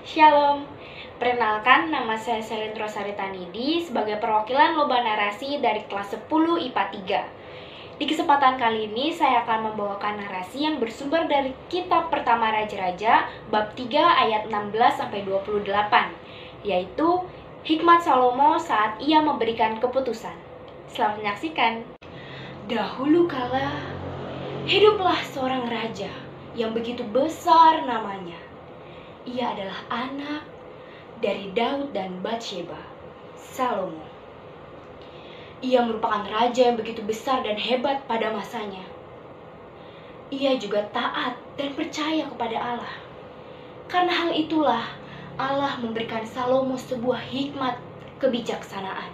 Shalom, perkenalkan nama saya Selin Rosari Tanidi sebagai perwakilan Lomba Narasi dari kelas 10 IPA 3. Di kesempatan kali ini saya akan membawakan narasi yang bersumber dari kitab pertama Raja-Raja bab 3 ayat 16-28, yaitu hikmat Salomo saat ia memberikan keputusan. Selamat menyaksikan. Dahulu kala, hiduplah seorang raja yang begitu besar namanya. Ia adalah anak dari Daud dan Batsheba, Salomo. Ia merupakan raja yang begitu besar dan hebat pada masanya. Ia juga taat dan percaya kepada Allah. Karena hal itulah Allah memberikan Salomo sebuah hikmat kebijaksanaan.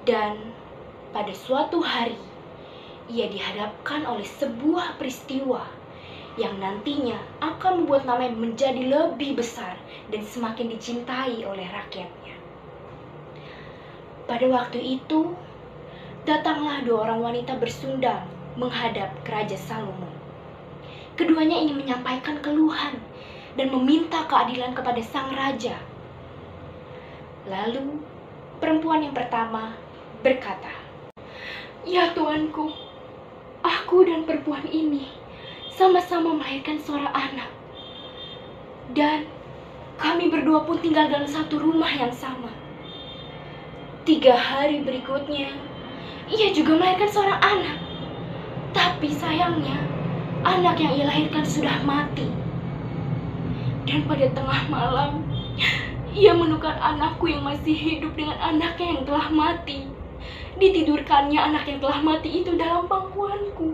Dan pada suatu hari, ia dihadapkan oleh sebuah peristiwa yang nantinya akan membuat namanya menjadi lebih besar dan semakin dicintai oleh rakyatnya. Pada waktu itu, datanglah dua orang wanita bersundal menghadap ke Raja Salomo. Keduanya ingin menyampaikan keluhan dan meminta keadilan kepada sang raja. Lalu, perempuan yang pertama berkata, "Ya Tuanku, aku dan perempuan ini sama-sama melahirkan seorang anak. Dan kami berdua pun tinggal dalam satu rumah yang sama. 3 hari berikutnya, ia juga melahirkan seorang anak. Tapi sayangnya, anak yang ia lahirkan sudah mati. Dan pada tengah malam, ia menukar anakku yang masih hidup dengan anaknya yang telah mati. Ditidurkannya anak yang telah mati itu dalam pangkuanku.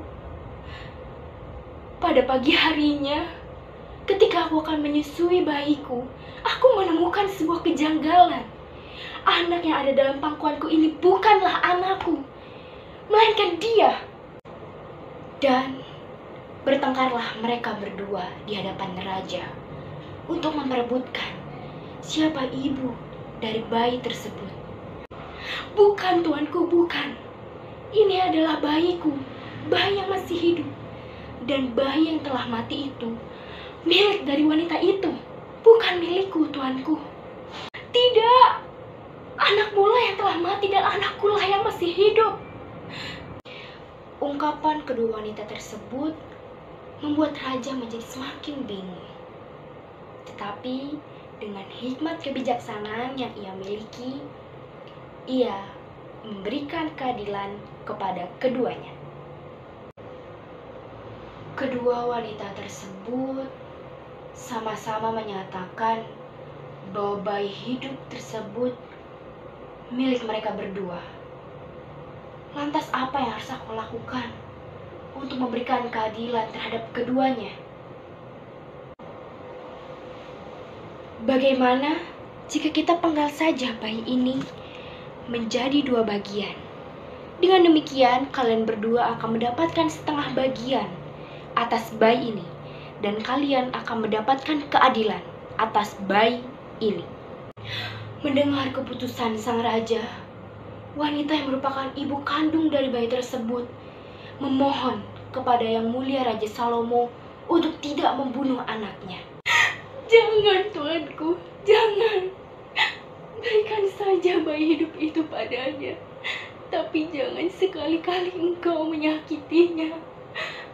Pada pagi harinya, ketika aku akan menyusui bayiku, aku menemukan sebuah kejanggalan. Anak yang ada dalam pangkuanku ini bukanlah anakku, melainkan dia." Dan bertengkarlah mereka berdua di hadapan raja untuk memperebutkan siapa ibu dari bayi tersebut. "Bukan, Tuanku, bukan. Ini adalah bayiku, bayi yang masih hidup. Dan bayi yang telah mati itu milik dari wanita itu, bukan milikku, Tuanku." "Tidak, anakmu lah yang telah mati dan anakku lah yang masih hidup." Ungkapan kedua wanita tersebut membuat raja menjadi semakin bingung. Tetapi dengan hikmat kebijaksanaan yang ia miliki, ia memberikan keadilan kepada keduanya. Kedua wanita tersebut sama-sama menyatakan bahwa bayi hidup tersebut milik mereka berdua. Lantas apa yang harus aku lakukan untuk memberikan keadilan terhadap keduanya? Bagaimana jika kita penggal saja bayi ini menjadi 2 bagian? Dengan demikian, kalian berdua akan mendapatkan setengah bagian atas bayi ini, dan kalian akan mendapatkan keadilan atas bayi ini." Mendengar keputusan sang raja, wanita yang merupakan ibu kandung dari bayi tersebut memohon kepada Yang Mulia Raja Salomo untuk tidak membunuh anaknya. "Jangan, Tuanku, jangan. Berikan saja bayi hidup itu padanya. Tapi jangan sekali-kali engkau menyakitinya,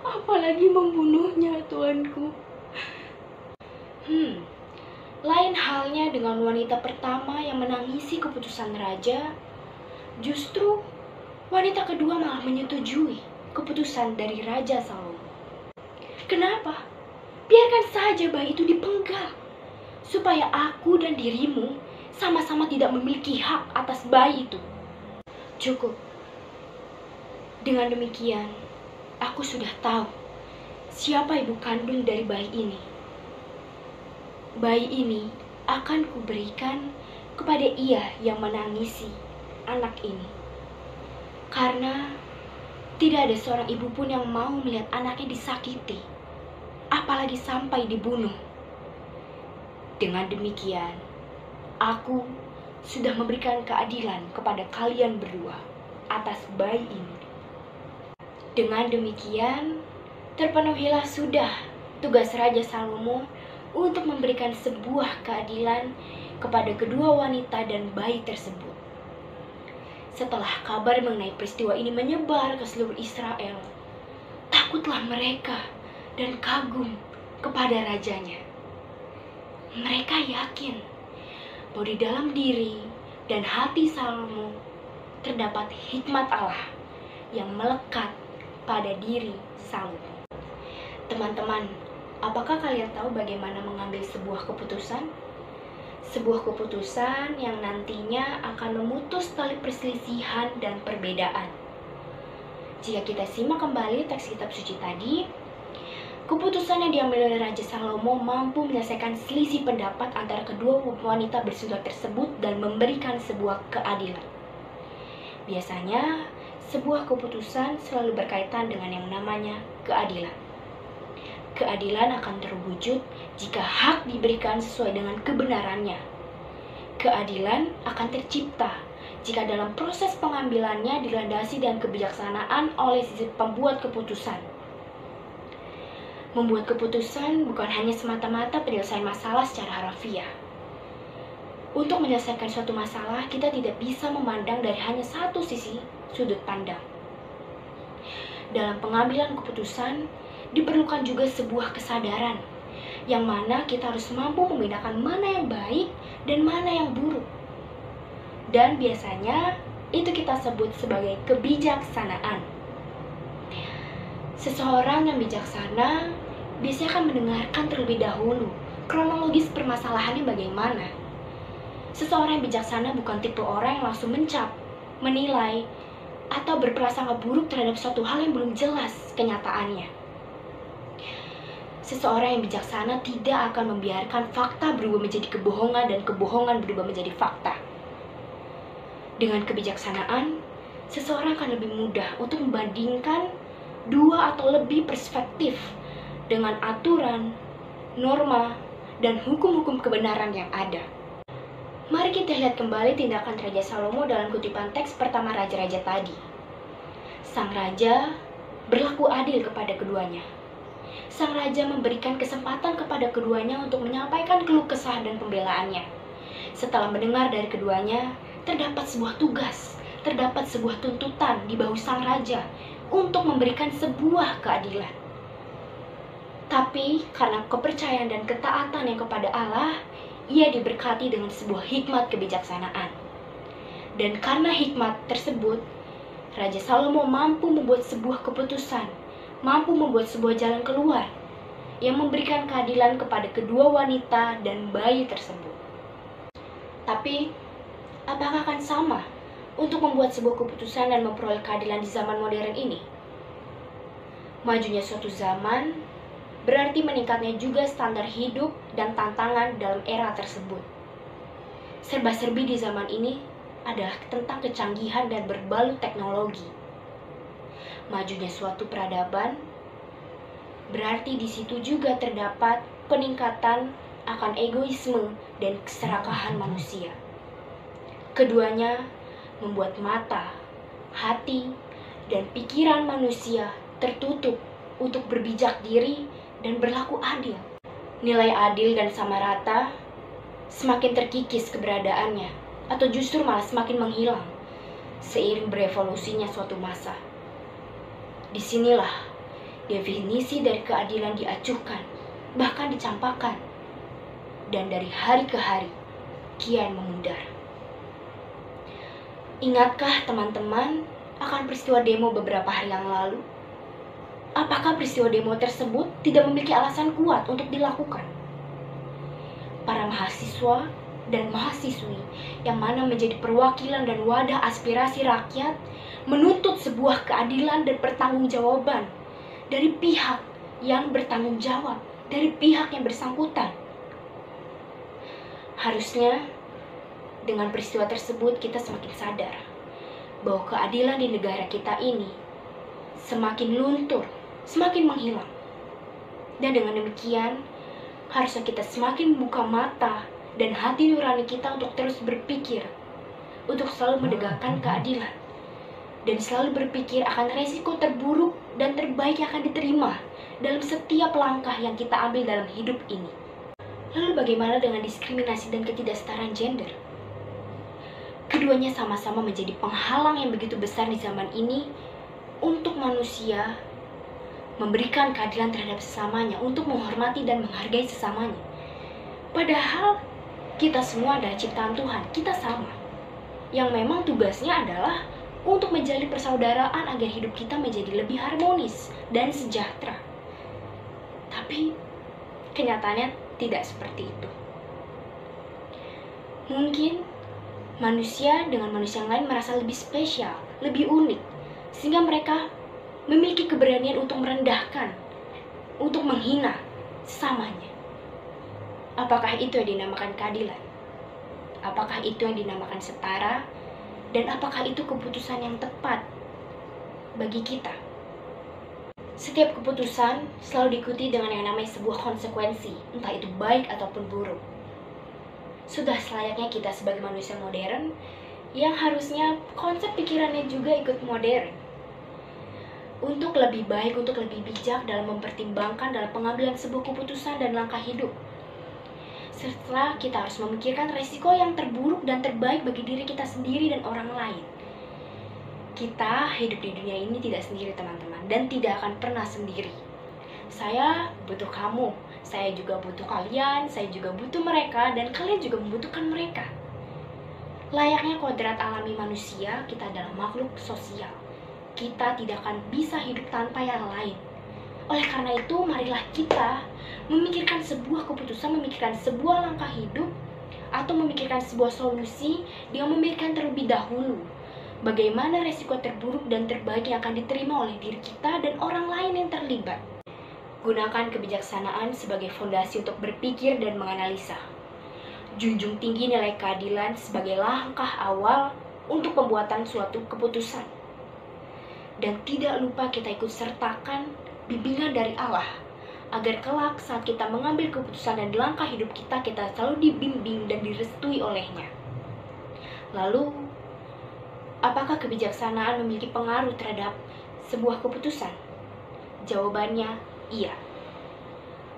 apalagi membunuhnya, Tuanku." Lain halnya dengan wanita pertama yang menangisi keputusan raja. Justru wanita kedua malah menyetujui keputusan dari Raja Salomo. "Kenapa? Biarkan saja bayi itu dipenggal, supaya aku dan dirimu sama-sama tidak memiliki hak atas bayi itu. Cukup. Dengan demikian, aku sudah tahu siapa ibu kandung dari bayi ini. Bayi ini akan kuberikan kepada ia yang menangisi anak ini. Karena tidak ada seorang ibu pun yang mau melihat anaknya disakiti, apalagi sampai dibunuh. Dengan demikian, aku sudah memberikan keadilan kepada kalian berdua atas bayi ini." Dengan demikian, terpenuhilah sudah tugas Raja Salomo untuk memberikan sebuah keadilan kepada kedua wanita dan bayi tersebut. Setelah kabar mengenai peristiwa ini menyebar ke seluruh Israel, takutlah mereka dan kagum kepada rajanya. Mereka yakin bahwa di dalam diri dan hati Salomo terdapat hikmat Allah yang melekat pada diri Salomo. Teman-teman, apakah kalian tahu bagaimana mengambil sebuah keputusan? Sebuah keputusan yang nantinya akan memutus tali perselisihan dan perbedaan. Jika kita simak kembali teks kitab suci tadi, keputusan yang diambil oleh Raja Salomo mampu menyelesaikan selisih pendapat antara kedua wanita bersaudara tersebut dan memberikan sebuah keadilan. Biasanya, sebuah keputusan selalu berkaitan dengan yang namanya keadilan. Keadilan akan terwujud jika hak diberikan sesuai dengan kebenarannya. Keadilan akan tercipta jika dalam proses pengambilannya dilandasi dengan kebijaksanaan oleh sisi pembuat keputusan. Membuat keputusan bukan hanya semata-mata penyelesaian masalah secara harafiah. Untuk menyelesaikan suatu masalah, kita tidak bisa memandang dari hanya satu sisi sudut pandang. Dalam pengambilan keputusan, diperlukan juga sebuah kesadaran, yang mana kita harus mampu membedakan mana yang baik dan mana yang buruk. Dan biasanya, itu kita sebut sebagai kebijaksanaan. Seseorang yang bijaksana biasanya akan mendengarkan terlebih dahulu kronologis permasalahannya bagaimana. Seseorang yang bijaksana bukan tipe orang yang langsung mencap, menilai, atau berprasangka buruk terhadap suatu hal yang belum jelas kenyataannya. Seseorang yang bijaksana tidak akan membiarkan fakta berubah menjadi kebohongan dan kebohongan berubah menjadi fakta. Dengan kebijaksanaan, seseorang akan lebih mudah untuk membandingkan dua atau lebih perspektif dengan aturan, norma, dan hukum-hukum kebenaran yang ada. Mari kita lihat kembali tindakan Raja Salomo dalam kutipan teks pertama Raja-Raja tadi. Sang Raja berlaku adil kepada keduanya. Sang Raja memberikan kesempatan kepada keduanya untuk menyampaikan keluh kesah dan pembelaannya. Setelah mendengar dari keduanya, terdapat sebuah tugas, terdapat sebuah tuntutan di bahu Sang Raja untuk memberikan sebuah keadilan. Tapi karena kepercayaan dan ketaatan yang kepada Allah, ia diberkati dengan sebuah hikmat kebijaksanaan. Dan karena hikmat tersebut, Raja Salomo mampu membuat sebuah keputusan, mampu membuat sebuah jalan keluar yang memberikan keadilan kepada kedua wanita dan bayi tersebut. Tapi, apakah akan sama untuk membuat sebuah keputusan dan memperoleh keadilan di zaman modern ini? Majunya suatu zaman berarti meningkatnya juga standar hidup dan tantangan dalam era tersebut. Serba-serbi di zaman ini adalah tentang kecanggihan dan berbalut teknologi. Majunya suatu peradaban berarti di situ juga terdapat peningkatan akan egoisme dan keserakahan manusia. Keduanya membuat mata, hati, dan pikiran manusia tertutup untuk berbijak diri dan berlaku adil. Nilai adil dan sama rata semakin terkikis keberadaannya, atau justru malah semakin menghilang seiring berevolusinya suatu masa. Disinilah definisi dari keadilan diacuhkan, bahkan dicampakkan, dan dari hari ke hari kian memudar. Ingatkah teman-teman akan peristiwa demo beberapa hari yang lalu? Apakah peristiwa demo tersebut tidak memiliki alasan kuat untuk dilakukan? Para mahasiswa dan mahasiswi yang mana menjadi perwakilan dan wadah aspirasi rakyat menuntut sebuah keadilan dan pertanggungjawaban dari pihak yang bertanggung jawab, dari pihak yang bersangkutan. Harusnya dengan peristiwa tersebut kita semakin sadar bahwa keadilan di negara kita ini semakin luntur, semakin menghilang. Dan dengan demikian, harusnya kita semakin membuka mata dan hati nurani kita untuk terus berpikir, untuk selalu menegakkan keadilan, dan selalu berpikir akan resiko terburuk dan terbaik yang akan diterima dalam setiap langkah yang kita ambil dalam hidup ini. Lalu bagaimana dengan diskriminasi dan ketidaksetaraan gender? Keduanya sama-sama menjadi penghalang yang begitu besar di zaman ini untuk manusia memberikan keadilan terhadap sesamanya, untuk menghormati dan menghargai sesamanya. Padahal kita semua adalah ciptaan Tuhan, kita sama. Yang memang tugasnya adalah untuk menjalin persaudaraan agar hidup kita menjadi lebih harmonis dan sejahtera. Tapi kenyataannya tidak seperti itu. Mungkin manusia dengan manusia yang lain merasa lebih spesial, lebih unik, sehingga mereka memiliki keberanian untuk merendahkan, untuk menghina sesamanya. Apakah itu yang dinamakan keadilan? Apakah itu yang dinamakan setara? Dan apakah itu keputusan yang tepat bagi kita? Setiap keputusan selalu diikuti dengan yang namanya sebuah konsekuensi, entah itu baik ataupun buruk. Sudah selayaknya kita sebagai manusia modern yang harusnya konsep pikirannya juga ikut modern. Untuk lebih baik, untuk lebih bijak dalam mempertimbangkan dalam pengambilan sebuah keputusan dan langkah hidup. Setelah kita harus memikirkan resiko yang terburuk dan terbaik bagi diri kita sendiri dan orang lain. Kita hidup di dunia ini tidak sendiri, teman-teman, dan tidak akan pernah sendiri. Saya butuh kamu, saya juga butuh kalian, saya juga butuh mereka, dan kalian juga membutuhkan mereka. Layaknya kodrat alami manusia, kita adalah makhluk sosial. Kita tidak akan bisa hidup tanpa yang lain. Oleh karena itu, marilah kita memikirkan sebuah keputusan, memikirkan sebuah langkah hidup, atau memikirkan sebuah solusi dengan memikirkan terlebih dahulu bagaimana resiko terburuk dan terbaik yang akan diterima oleh diri kita dan orang lain yang terlibat. Gunakan kebijaksanaan sebagai fondasi untuk berpikir dan menganalisa. Junjung tinggi nilai keadilan sebagai langkah awal untuk pembuatan suatu keputusan. Dan tidak lupa kita ikut sertakan bimbingan dari Allah, agar kelak saat kita mengambil keputusan dan langkah hidup kita, kita selalu dibimbing dan direstui olehnya. Lalu, apakah kebijaksanaan memiliki pengaruh terhadap sebuah keputusan? Jawabannya, iya.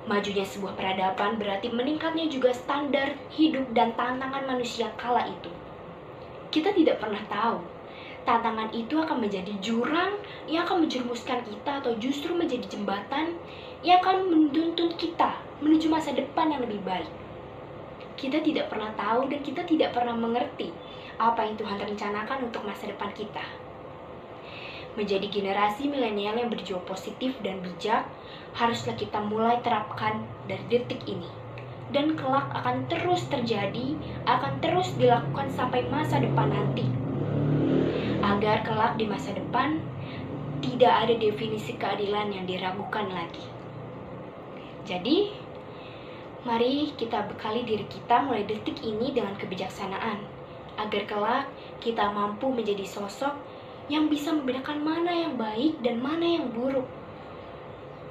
Majunya sebuah peradaban berarti meningkatnya juga standar hidup dan tantangan manusia kala itu. Kita tidak pernah tahu tantangan itu akan menjadi jurang yang akan menjerumuskan kita atau justru menjadi jembatan yang akan menuntun kita menuju masa depan yang lebih baik. Kita tidak pernah tahu dan kita tidak pernah mengerti apa yang Tuhan rencanakan untuk masa depan kita. Menjadi generasi milenial yang berjiwa positif dan bijak, haruslah kita mulai terapkan dari detik ini. Dan kelak akan terus terjadi, akan terus dilakukan sampai masa depan nanti. Agar kelak di masa depan, tidak ada definisi keadilan yang diragukan lagi. Jadi, mari kita bekali diri kita mulai detik ini dengan kebijaksanaan, agar kelak kita mampu menjadi sosok yang bisa membedakan mana yang baik dan mana yang buruk,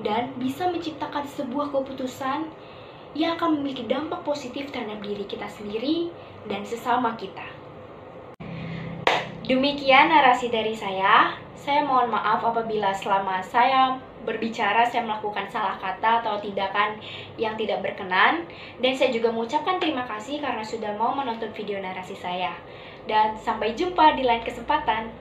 dan bisa menciptakan sebuah keputusan yang akan memiliki dampak positif terhadap diri kita sendiri dan sesama kita. Demikian narasi dari saya. Saya mohon maaf apabila selama saya berbicara saya melakukan salah kata atau tindakan yang tidak berkenan. Dan saya juga mengucapkan terima kasih karena sudah mau menonton video narasi saya. Dan sampai jumpa di lain kesempatan.